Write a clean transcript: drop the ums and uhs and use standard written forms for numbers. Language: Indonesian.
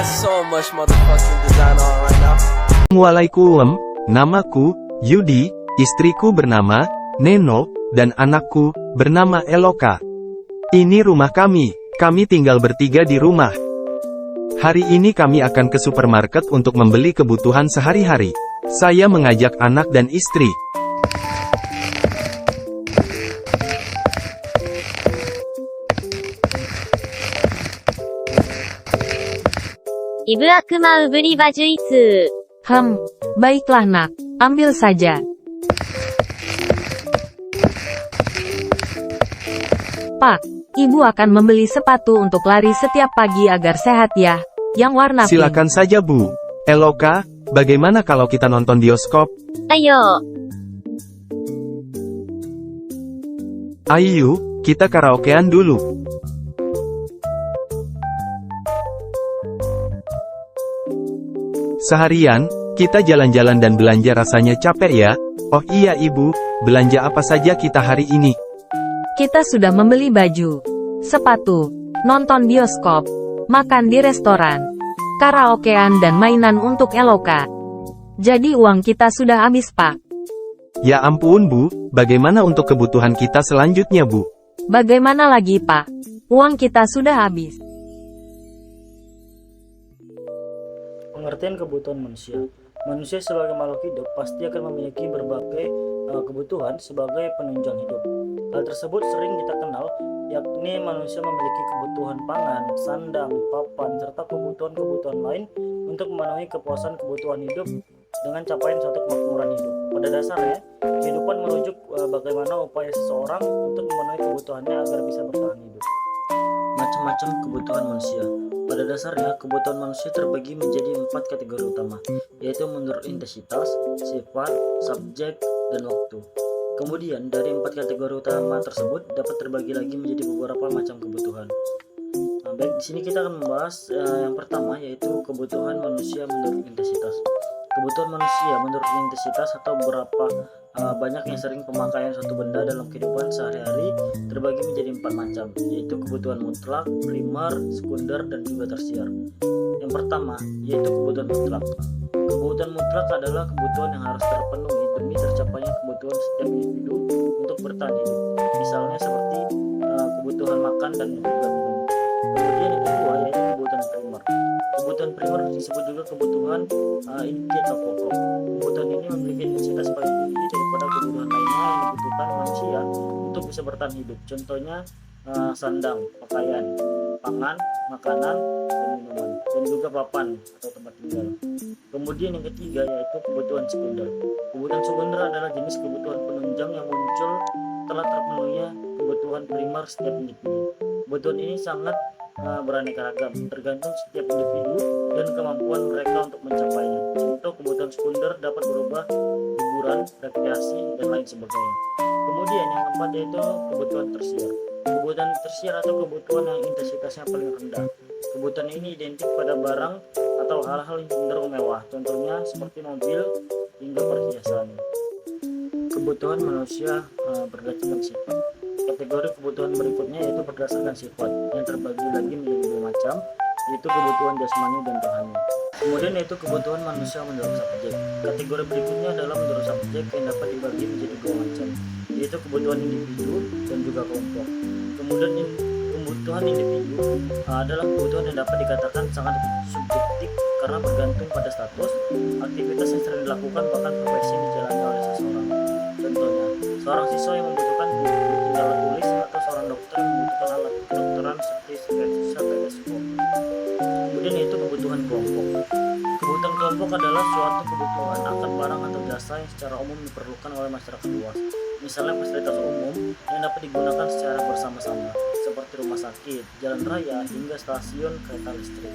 so much motherfucking design on right now. Assalamualaikum, namaku Yudi, istriku bernama Neno, dan anakku bernama Eloka. Ini rumah kami tinggal bertiga di rumah. Hari ini kami akan ke supermarket untuk membeli kebutuhan sehari-hari. Saya mengajak anak dan istri. Ibu aku mau beli baju itu. Baiklah nak, ambil saja. Pak, ibu akan membeli sepatu untuk lari setiap pagi agar sehat ya, yang warna pink. Silakan saja Bu. Eloka, bagaimana kalau kita nonton bioskop? Ayo. Ayo, kita karaokean dulu. Seharian, kita jalan-jalan dan belanja rasanya capek ya. Oh iya Ibu, belanja apa saja kita hari ini? Kita sudah membeli baju, sepatu, nonton bioskop, makan di restoran, karaokean dan mainan untuk Eloka. Jadi uang kita sudah habis Pak. Ya ampun Bu, bagaimana untuk kebutuhan kita selanjutnya Bu? Bagaimana lagi Pak? Uang kita sudah habis. Pengertian kebutuhan manusia. Manusia sebagai makhluk hidup pasti akan memiliki berbagai kebutuhan sebagai penunjang hidup. Hal tersebut sering kita kenal, yakni manusia memiliki kebutuhan pangan, sandang, papan, serta kebutuhan-kebutuhan lain untuk memenuhi kepuasan kebutuhan hidup dengan capaian suatu kemakmuran hidup. Pada dasarnya, kehidupan merujuk bagaimana upaya seseorang untuk memenuhi kebutuhannya agar bisa bertahan hidup. Macam-macam kebutuhan manusia. Pada dasarnya, kebutuhan manusia terbagi menjadi 4 kategori utama, yaitu menurut intensitas, sifat, subjek, dan waktu. Kemudian, dari 4 kategori utama tersebut dapat terbagi lagi menjadi beberapa macam kebutuhan. Baik, di sini kita akan membahas yang pertama, yaitu kebutuhan manusia menurut intensitas. Kebutuhan manusia menurut intensitas atau berapa banyak yang sering pemakaian suatu benda dalam kehidupan sehari-hari terbagi menjadi 4 macam, yaitu kebutuhan mutlak, primer, sekunder, dan juga tersier. Yang pertama, yaitu kebutuhan mutlak. Kebutuhan mutlak adalah kebutuhan yang harus terpenuhi demi tercapainya kebutuhan setiap individu untuk bertahan hidup. Misalnya seperti kebutuhan makan dan juga minum. Kemudian yang kedua, yaitu kebutuhan primer. Kebutuhan primer disebut juga kebutuhan inti atau pokok. Kebutuhan ini memiliki intensitas paling tinggi daripada kebutuhan lainnya yang dibutuhkan manusia untuk bisa bertahan hidup. Contohnya sandang, pakaian, pangan, makanan, dan minuman, dan juga papan atau tempat tinggal. Kemudian yang ketiga yaitu kebutuhan sekunder. Kebutuhan sekunder adalah jenis kebutuhan penunjang yang muncul setelah terpenuhinya kebutuhan primer setiap individu. Kebutuhan ini sangat beraneka ragam, tergantung setiap individu dan kemampuan mereka untuk mencapainya. Contoh kebutuhan sekunder dapat berubah hiburan, rekreasi, dan lain sebagainya. Kemudian yang keempat yaitu kebutuhan tersier. Kebutuhan tersier atau kebutuhan yang intensitasnya paling rendah. Kebutuhan ini identik pada barang atau hal-hal yang cenderung mewah, contohnya seperti mobil hingga perhiasan. Kebutuhan manusia berdasarkan sifat. Kategori kebutuhan berikutnya yaitu berdasarkan sifat, yang terbagi lagi menjadi 2 macam, yaitu kebutuhan jasmani dan rohani. Kemudian yaitu kebutuhan manusia menurut subjek. Kategori berikutnya adalah menurut subjek yang dapat dibagi menjadi 2 macam, yaitu kebutuhan individu dan juga kelompok. Kemudian kebutuhan individu adalah kebutuhan yang dapat dikatakan sangat subjektif karena bergantung pada status, aktivitas yang sering dilakukan, bahkan profesi yang dijalani oleh seseorang. Contohnya, seorang siswa yang membutuhkan alat tulis atau seorang dokter yang membutuhkan alat kedokteran seperti stetoskop. Kemudian yaitu kebutuhan kelompok. Kebutuhan kelompok adalah suatu kebutuhan akan barang atau jasa yang secara umum diperlukan oleh masyarakat luas. Misalnya fasilitas umum yang dapat digunakan secara bersama-sama, seperti rumah sakit, jalan raya, hingga stasiun kereta listrik.